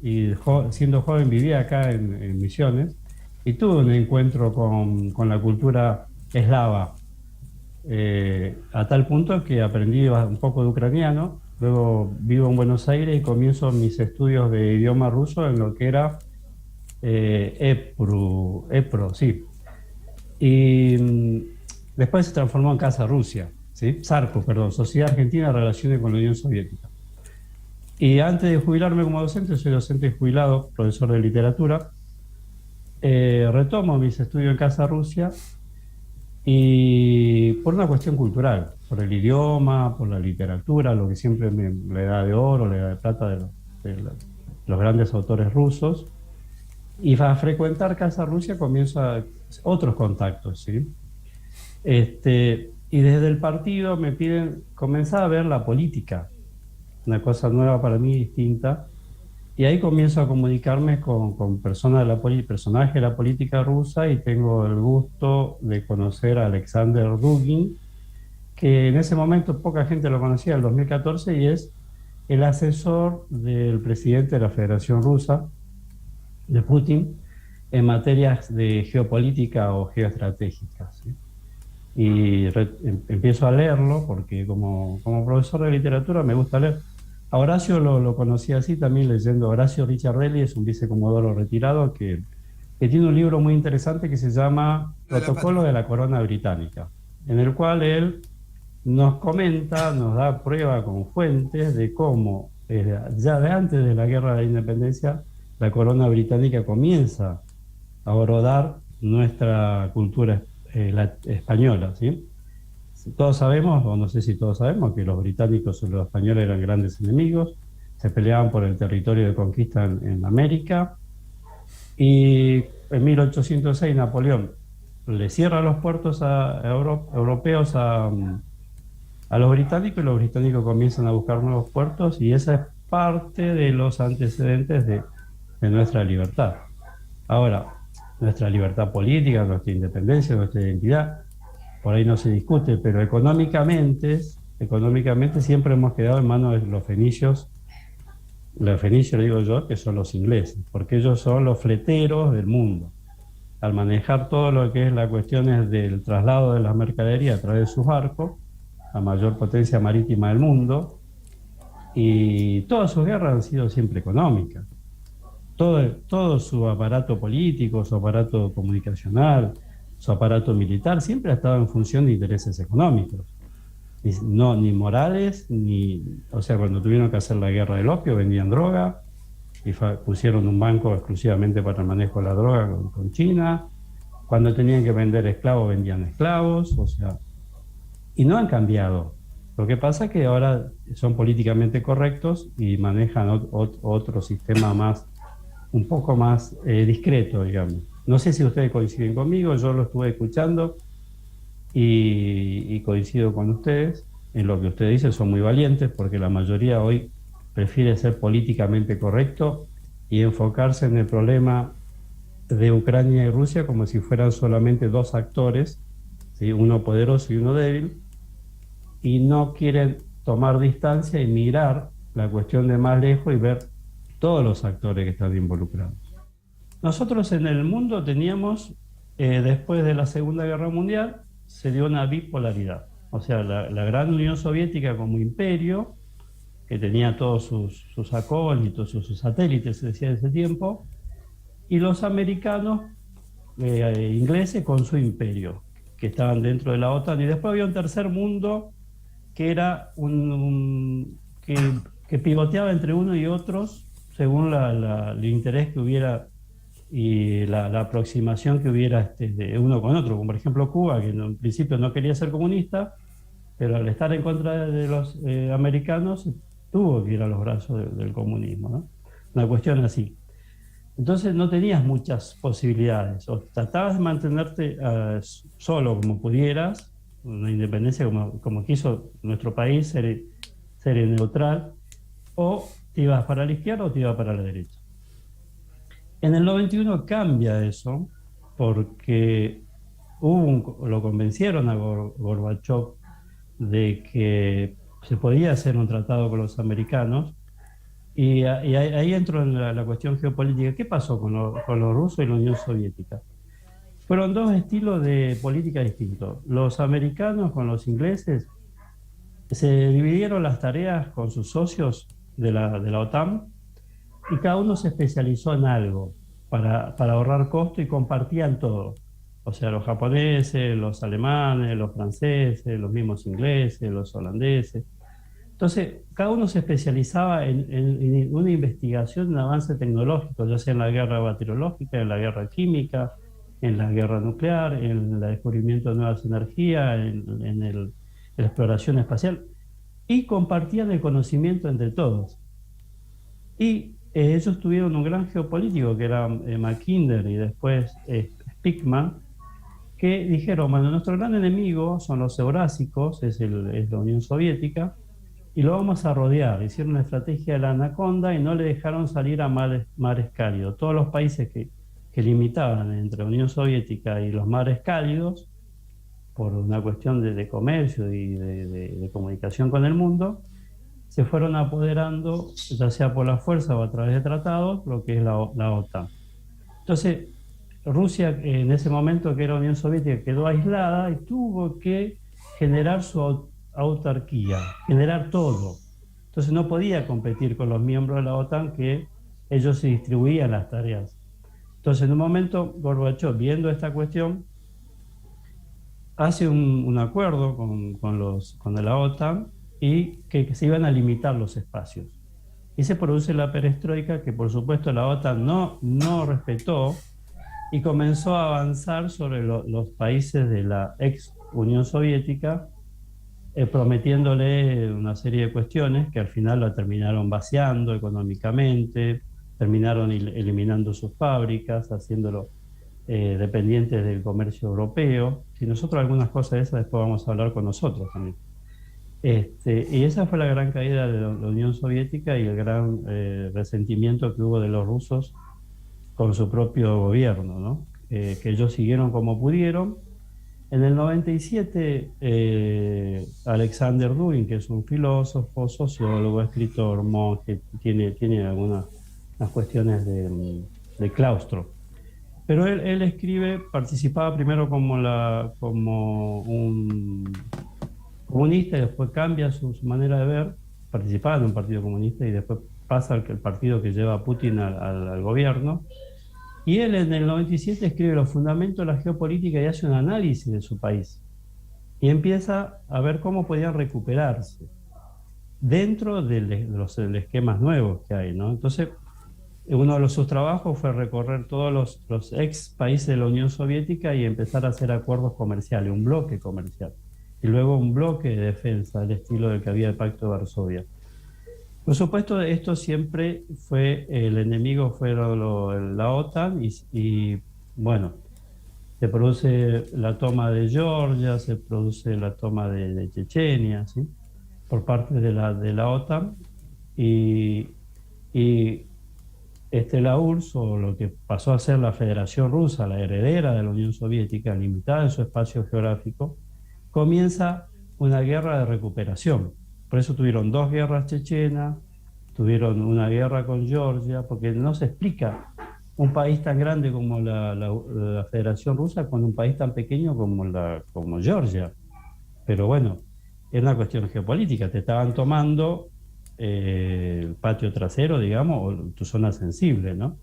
y siendo joven vivía acá en Misiones y tuve un encuentro con la cultura eslava, a tal punto que aprendí un poco de ucraniano. Luego vivo en Buenos Aires y comienzo mis estudios de idioma ruso en lo que era EPRO, sí. Y después se transformó en Casa Rusia, ¿sí? SARCO, perdón, Sociedad Argentina de Relaciones con la Unión Soviética. Y antes de jubilarme como docente, soy docente jubilado, profesor de literatura, retomo mis estudios en Casa Rusia y por una cuestión cultural, por el idioma, por la literatura, lo que siempre la edad de oro, la edad de plata de los grandes autores rusos. Y a frecuentar Casa Rusia comienzo otros contactos, ¿sí? Y desde el partido me piden comenzar a ver la política, una cosa nueva para mí, distinta. Y ahí comienzo a comunicarme con personas personajes de la política rusa y tengo el gusto de conocer a Alexander Dugin, que en ese momento poca gente lo conocía, el 2014, y es el asesor del presidente de la Federación Rusa, de Putin, en materias de geopolítica o geoestratégica, ¿sí? Y empiezo a leerlo porque como profesor de literatura me gusta leer. A Horacio lo conocí así también leyendo. Horacio Ricciardelli es un vicecomodoro retirado que tiene un libro muy interesante que se llama Lo de la Protocolo patria. de la Corona Británica, en el cual él nos comenta, nos da prueba con fuentes de cómo ya de antes de la Guerra de la Independencia la Corona Británica comienza a brodar nuestra cultura española, ¿sí? Todos sabemos, o no sé si todos sabemos, que los británicos y los españoles eran grandes enemigos, se peleaban por el territorio de conquista en América, y en 1806 Napoleón le cierra los puertos europeos a los británicos, y los británicos comienzan a buscar nuevos puertos, y esa es parte de los antecedentes de nuestra libertad. Ahora, nuestra libertad política, nuestra independencia, nuestra identidad, por ahí no se discute, pero económicamente siempre hemos quedado en manos de los fenicios, digo yo, que son los ingleses, porque ellos son los fleteros del mundo. Al manejar todo lo que es las cuestiones del traslado de las mercaderías a través de sus barcos, la mayor potencia marítima del mundo, y todas sus guerras han sido siempre económicas. Todo su aparato político, su aparato comunicacional, su aparato militar, siempre ha estado en función de intereses económicos. No, ni morales, o sea, cuando tuvieron que hacer la guerra del opio, vendían droga y pusieron un banco exclusivamente para el manejo de la droga con China. Cuando tenían que vender esclavos, vendían esclavos, o sea, y no han cambiado. Lo que pasa es que ahora son políticamente correctos y manejan otro sistema un poco más discreto, digamos. No sé si ustedes coinciden conmigo, yo lo estuve escuchando y coincido con ustedes en lo que ustedes dicen, son muy valientes porque la mayoría hoy prefiere ser políticamente correcto y enfocarse en el problema de Ucrania y Rusia como si fueran solamente dos actores, ¿sí? Uno poderoso y uno débil, y no quieren tomar distancia y mirar la cuestión de más lejos y ver todos los actores que están involucrados. Nosotros en el mundo teníamos, después de la Segunda Guerra Mundial, se dio una bipolaridad. O sea, la gran Unión Soviética como imperio, que tenía todos sus acólitos, sus satélites, se decía en ese tiempo, y los americanos, ingleses con su imperio, que estaban dentro de la OTAN. Y después había un tercer mundo que era que pivoteaba entre uno y otros según el interés que hubiera y la aproximación que hubiera de uno con otro, como por ejemplo Cuba, que en principio no quería ser comunista, pero al estar en contra de los americanos tuvo que ir a los brazos del comunismo, ¿no? Una cuestión así. Entonces no tenías muchas posibilidades, o tratabas de mantenerte solo como pudieras, una independencia como quiso nuestro país, ser neutral, o te ibas para la izquierda o te ibas para la derecha. En el 91 cambia eso porque lo convencieron a Gorbachev de que se podía hacer un tratado con los americanos Y ahí entro en la cuestión geopolítica. ¿Qué pasó con los rusos y la Unión Soviética? Fueron dos estilos de política distintos. Los americanos con los ingleses se dividieron las tareas con sus socios de la OTAN y cada uno se especializó en algo para ahorrar costo y compartían todo. O sea, los japoneses, los alemanes, los franceses, los mismos ingleses, los holandeses. Entonces, cada uno se especializaba en una investigación, un avance tecnológico, ya sea en la guerra bacteriológica, en la guerra química, en la guerra nuclear, en el descubrimiento de nuevas energías, en la exploración espacial, y compartían el conocimiento entre todos. Y ellos tuvieron un gran geopolítico que era Mackinder y después Speakman, que dijeron, bueno, nuestro gran enemigo son los eurásicos, es la Unión Soviética, y lo vamos a rodear. Hicieron la estrategia de la anaconda y no le dejaron salir a mares cálidos. Todos los países que limitaban entre la Unión Soviética y los mares cálidos, por una cuestión de comercio y de comunicación con el mundo, se fueron apoderando, ya sea por la fuerza o a través de tratados, lo que es la OTAN. Entonces, Rusia en ese momento, que era Unión Soviética, quedó aislada y tuvo que generar su autarquía, generar todo. Entonces no podía competir con los miembros de la OTAN, que ellos se distribuían las tareas. Entonces en un momento Gorbachev, viendo esta cuestión, hace un acuerdo con la OTAN y que se iban a limitar los espacios. Y se produce la perestroika, que por supuesto la OTAN no respetó, y comenzó a avanzar sobre los países de la ex Unión Soviética, prometiéndole una serie de cuestiones que al final la terminaron vaciando económicamente, terminaron eliminando sus fábricas, haciéndolo dependientes del comercio europeo. Si nosotros algunas cosas de esas después vamos a hablar con nosotros también. Y esa fue la gran caída de la Unión Soviética y el gran resentimiento que hubo de los rusos con su propio gobierno, ¿no? Que ellos siguieron como pudieron. En el 97, Alexander Dugin, que es un filósofo, sociólogo, escritor, monje, tiene algunas cuestiones de claustro. Pero él escribe, participaba primero como un comunista y después cambia su manera de ver, participaba en un partido comunista y después pasa al partido que lleva a Putin al gobierno. Y él en el 97 escribe los fundamentos de la geopolítica y hace un análisis de su país. Y empieza a ver cómo podían recuperarse dentro de los esquemas nuevos que hay, ¿no? Entonces, uno de sus trabajos fue recorrer todos los ex países de la Unión Soviética y empezar a hacer acuerdos comerciales, un bloque comercial. Y luego un bloque de defensa, del estilo del que había el Pacto de Varsovia. Por supuesto, esto siempre fue, el enemigo fue la OTAN y bueno, se produce la toma de Georgia, se produce la toma de Chechenia, ¿sí? Por parte de la OTAN y la URSS, o lo que pasó a ser la Federación Rusa, la heredera de la Unión Soviética, limitada en su espacio geográfico, comienza una guerra de recuperación. Por eso tuvieron dos guerras chechenas, tuvieron una guerra con Georgia, porque no se explica un país tan grande como la Federación Rusa con un país tan pequeño como Georgia. Pero bueno, es una cuestión geopolítica, te estaban tomando el patio trasero, digamos, o tu zona sensible, ¿no?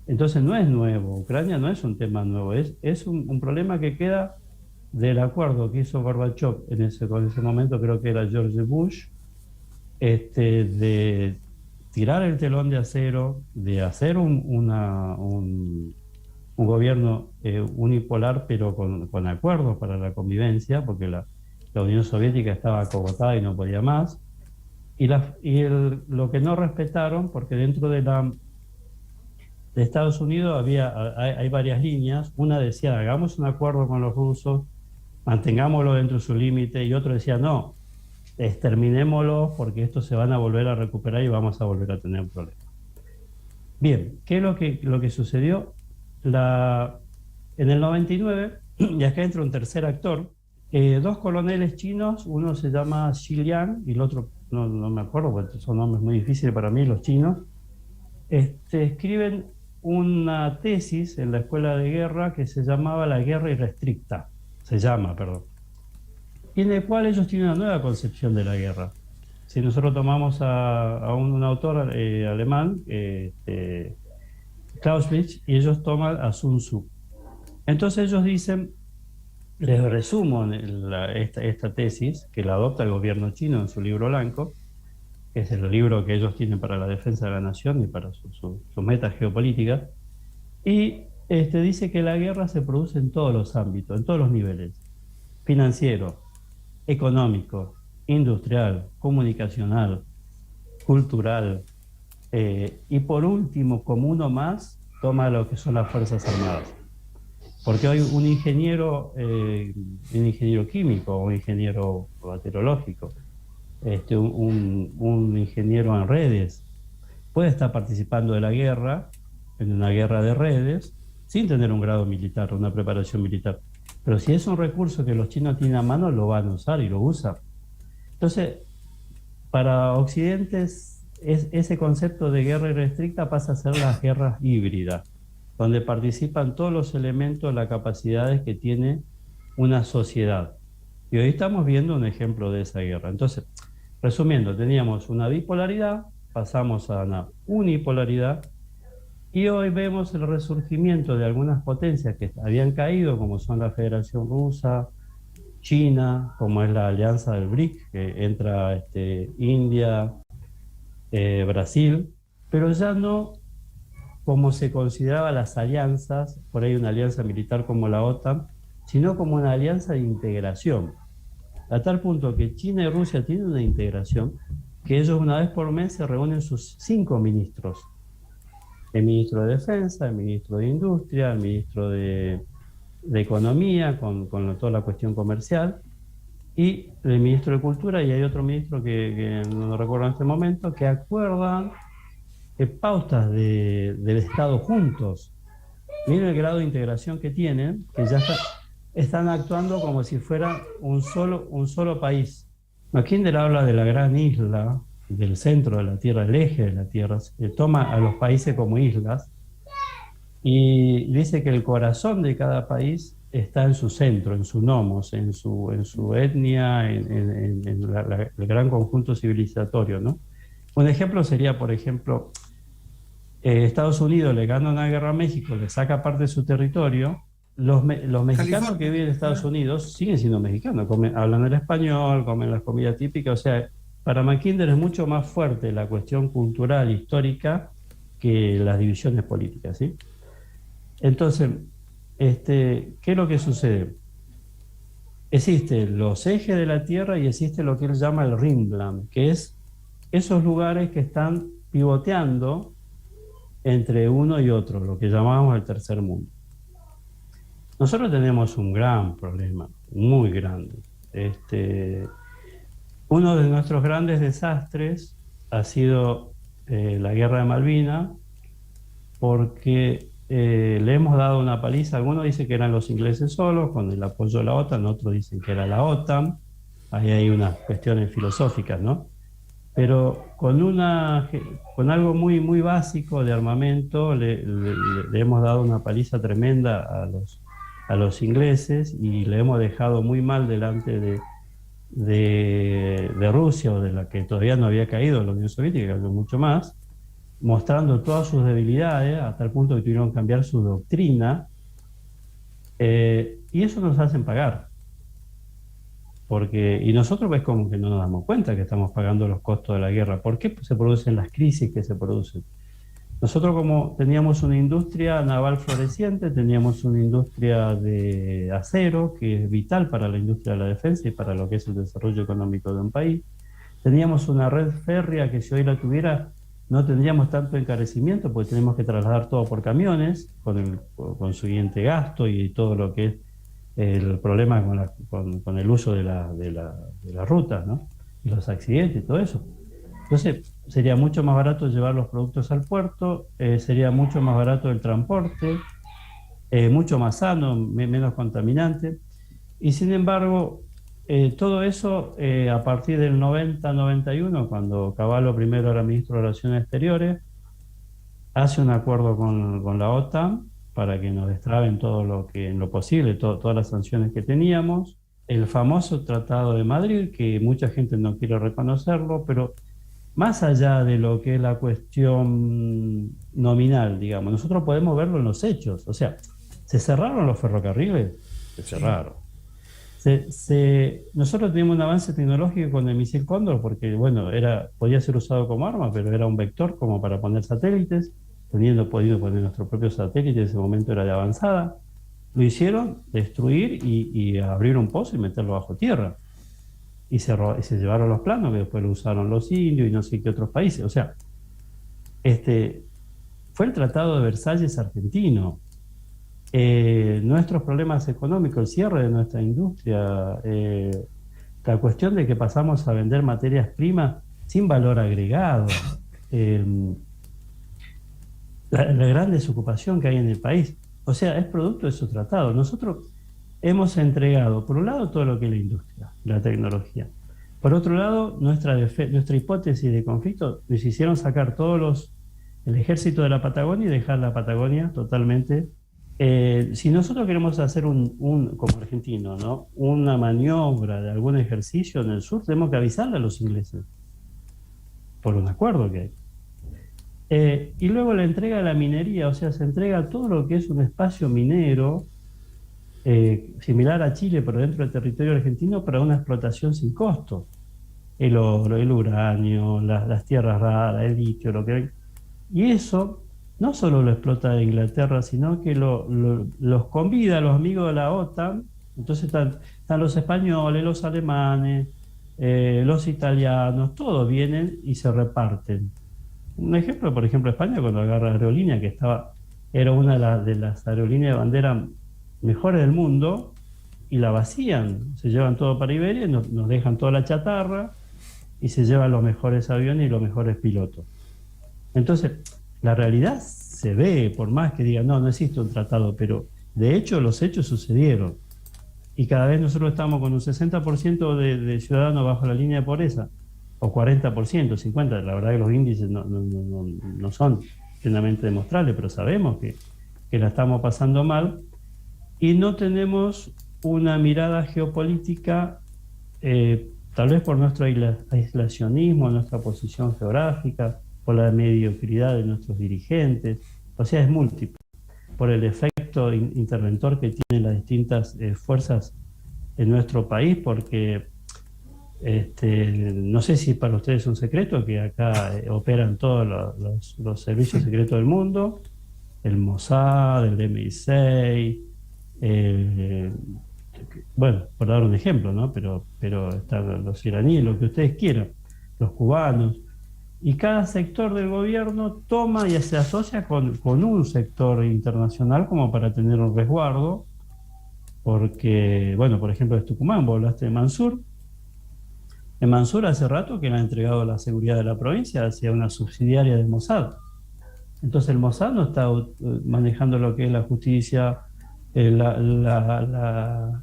Entonces no es nuevo, Ucrania no es un tema nuevo, es un problema que queda del acuerdo que hizo Gorbachev en ese momento, creo que era George Bush, de tirar el telón de acero, de hacer un gobierno unipolar, pero con acuerdos para la convivencia, porque la Unión Soviética estaba acogotada y no podía más, lo que no respetaron, porque dentro de Estados Unidos hay varias líneas. Una decía, hagamos un acuerdo con los rusos, mantengámoslo dentro de su límite, y otro decía, no, exterminémoslo porque estos se van a volver a recuperar y vamos a volver a tener un problema. Bien, ¿qué es lo que sucedió? En el 99, y acá entra un tercer actor, dos coroneles chinos, uno se llama Xi Liang y el otro no me acuerdo, porque son nombres muy difíciles para mí, los chinos, escriben una tesis en la escuela de guerra que se llamaba La guerra irrestricta, se llama, perdón, y en el cual ellos tienen una nueva concepción de la guerra. Si nosotros tomamos a un autor alemán, Clausewitz, y ellos toman a Sun Tzu. Entonces ellos dicen, les resumo esta tesis, que la adopta el gobierno chino en su libro blanco, que es el libro que ellos tienen para la defensa de la nación y para sus metas geopolíticas, y dice que la guerra se produce en todos los ámbitos, en todos los niveles: financiero, económico, industrial, comunicacional, cultural, y por último, como uno más, toma lo que son las Fuerzas Armadas. Porque hoy un ingeniero químico, un ingeniero bacteriológico, un ingeniero en redes, puede estar participando de la guerra, en una guerra de redes, sin tener un grado militar, una preparación militar. Pero si es un recurso que los chinos tienen a mano, lo van a usar y lo usan. Entonces, para Occidente, ese concepto de guerra irrestricta pasa a ser las guerras híbridas, donde participan todos los elementos, las capacidades que tiene una sociedad. Y hoy estamos viendo un ejemplo de esa guerra. Entonces, resumiendo, teníamos una bipolaridad, pasamos a una unipolaridad, y hoy vemos el resurgimiento de algunas potencias que habían caído, como son la Federación Rusa, China, como es la alianza del BRIC, que entra India, Brasil, pero ya no como se consideraba las alianzas, por ahí una alianza militar como la OTAN, sino como una alianza de integración. A tal punto que China y Rusia tienen una integración que ellos una vez por mes se reúnen sus 5 ministros. El ministro de Defensa, el ministro de Industria, el ministro de Economía, con toda la cuestión comercial, y el ministro de Cultura, y hay otro ministro que no recuerdo en este momento, que acuerdan pautas del Estado juntos. Miren el grado de integración que tienen, que ya están actuando como si fuera un solo país. Mackinder habla de la gran isla, del centro de la Tierra, el eje de la Tierra, toma a los países como islas y dice que el corazón de cada país está en su centro, en su nomos, en su etnia, en el gran conjunto civilizatorio, ¿no? Un ejemplo sería, por ejemplo, Estados Unidos le gana una guerra a México, le saca parte de su territorio. Los mexicanos California, que viven en Estados Unidos siguen siendo mexicanos, hablan el español, comen las comidas típicas. O sea, para Mackinder es mucho más fuerte la cuestión cultural, histórica, que las divisiones políticas, ¿sí? Entonces, ¿qué es lo que sucede? Existen los ejes de la Tierra y existe lo que él llama el Rimland, que es esos lugares que están pivoteando entre uno y otro, lo que llamamos el tercer mundo. Nosotros tenemos un gran problema, muy grande. Uno de nuestros grandes desastres ha sido la guerra de Malvinas, porque le hemos dado una paliza. Algunos dicen que eran los ingleses solos, con el apoyo de la OTAN, otros dicen que era la OTAN. Ahí hay unas cuestiones filosóficas, ¿no? Pero con algo muy, muy básico de armamento le hemos dado una paliza tremenda a los ingleses, y le hemos dejado muy mal delante de Rusia, o de la que todavía no había caído, la Unión Soviética, que cayó mucho más, mostrando todas sus debilidades, hasta el punto que tuvieron que cambiar su doctrina, y eso nos hacen pagar. Y nosotros ves como que no nos damos cuenta que estamos pagando los costos de la guerra. ¿Por qué se producen las crisis que se producen? Nosotros, como teníamos una industria naval floreciente, teníamos una industria de acero que es vital para la industria de la defensa y para lo que es el desarrollo económico de un país. Teníamos una red férrea que, si hoy la tuviera, no tendríamos tanto encarecimiento, porque tenemos que trasladar todo por camiones, con su siguiente gasto y todo lo que es el problema con el uso de la ruta, ¿no? Y los accidentes y todo eso. Entonces, sería mucho más barato llevar los productos al puerto, sería mucho más barato el transporte, mucho más sano, menos contaminante. Y sin embargo, todo eso a partir del 90-91, cuando Cavallo primero era ministro de Relaciones Exteriores, hace un acuerdo con la OTAN para que nos destraben todo lo que, en lo posible, todas las sanciones que teníamos. El famoso Tratado de Madrid, que mucha gente no quiere reconocerlo, pero más allá de lo que es la cuestión nominal, digamos, nosotros podemos verlo en los hechos. O sea, ¿se cerraron los ferrocarriles? Se Sí, cerraron. Nosotros teníamos un avance tecnológico con el misil Cóndor porque, bueno, podía ser usado como arma, pero era un vector como para poner satélites, podido poner nuestro propio satélite, en ese momento era de avanzada. Lo hicieron destruir y abrir un pozo y meterlo bajo tierra. Y se llevaron los planos, que después lo usaron los indios y no sé qué otros países. O sea, este, fue el Tratado de Versalles argentino. Nuestros problemas económicos, el cierre de nuestra industria, la cuestión de que pasamos a vender materias primas sin valor agregado, eh, la gran desocupación que hay en el país, o sea, es producto de esos tratados. Nosotros hemos entregado, por un lado, todo lo que es la industria, la tecnología. Por otro lado, nuestra hipótesis de conflicto nos hicieron sacar el ejército de la Patagonia y dejar la Patagonia totalmente. Si nosotros queremos hacer como argentino, ¿no? Una maniobra de algún ejercicio en el sur, tenemos que avisarle a los ingleses, por un acuerdo que hay. Y luego la entrega de la minería, o sea, se entrega todo lo que es un espacio minero, similar a Chile, pero dentro del territorio argentino, para una explotación sin costo. El oro, el uranio, las tierras raras, el litio, lo que hay. Y eso no solo lo explota Inglaterra, sino que los convida a los amigos de la OTAN. Entonces están los españoles, los alemanes, los italianos, todos vienen y se reparten. Un ejemplo, por ejemplo, España cuando agarra Aerolínea, era una de las aerolíneas de bandera mejores del mundo, y la vacían, se llevan todo para Iberia, nos dejan toda la chatarra y se llevan los mejores aviones y los mejores pilotos. Entonces, la realidad se ve, por más que digan, no existe un tratado, pero de hecho los hechos sucedieron. Y cada vez nosotros estamos con un 60% de ciudadanos bajo la línea de pobreza, o 40%, 50%. La verdad que los índices no son plenamente demostrables, pero sabemos que la estamos pasando mal y no tenemos una mirada geopolítica, tal vez por nuestro aislacionismo, nuestra posición geográfica, por la mediocridad de nuestros dirigentes, o sea, es múltiple, por el efecto interventor que tienen las distintas fuerzas en nuestro país, porque no sé si para ustedes es un secreto que acá operan todos los servicios secretos del mundo, el Mossad, el MI6, bueno, por dar un ejemplo, ¿no? Pero están los iraníes, lo que ustedes quieran, los cubanos, y cada sector del gobierno toma y se asocia con un sector internacional como para tener un resguardo, porque, bueno, por ejemplo, de Tucumán, vos hablaste de Mansur. En Mansur hace rato que le ha entregado la seguridad de la provincia hacia una subsidiaria del Mossad. Entonces el Mossad no está manejando lo que es la justicia, la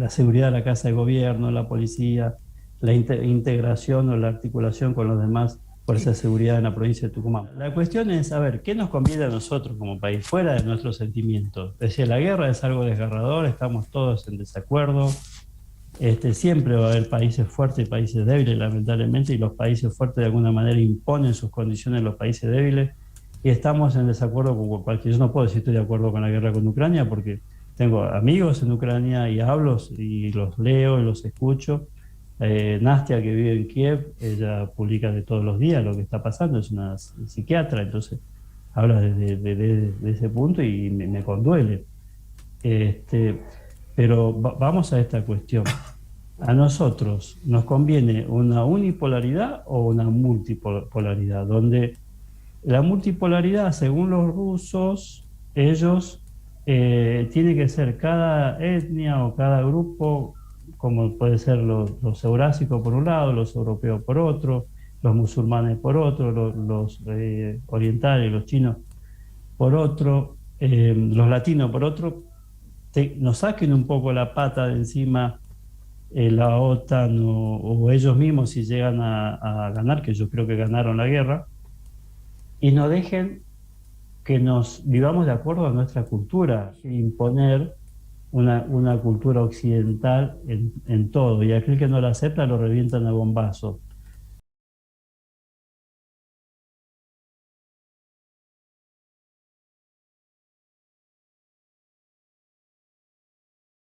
seguridad de la casa de gobierno, la policía, la integración o la articulación con los demás fuerzas de seguridad en la provincia de Tucumán. La cuestión es saber qué nos conviene a nosotros como país, fuera de nuestros sentimientos. Es decir, la guerra es algo desgarrador, estamos todos en desacuerdo. Siempre va a haber países fuertes y países débiles, lamentablemente, y los países fuertes de alguna manera imponen sus condiciones a los países débiles, y estamos en desacuerdo con cualquier. Yo no puedo decir estoy de acuerdo con la guerra con Ucrania porque tengo amigos en Ucrania y hablo y los leo y los escucho. Nastia, que vive en Kiev, ella publica de todos los días lo que está pasando, es una psiquiatra, entonces habla desde ese punto y me conduele. Pero vamos a esta cuestión. ¿A nosotros nos conviene una unipolaridad o una multipolaridad? Donde la multipolaridad, según los rusos, ellos tiene que ser cada etnia o cada grupo, como puede ser los eurásicos por un lado, los europeos por otro, los musulmanes por otro, los orientales, los chinos por otro, los latinos por otro, nos saquen un poco la pata de encima la OTAN o ellos mismos si llegan a ganar, que yo creo que ganaron la guerra, y no dejen que nos vivamos de acuerdo a nuestra cultura, imponer una cultura occidental en todo, y aquel que no la acepta lo revientan a bombazo.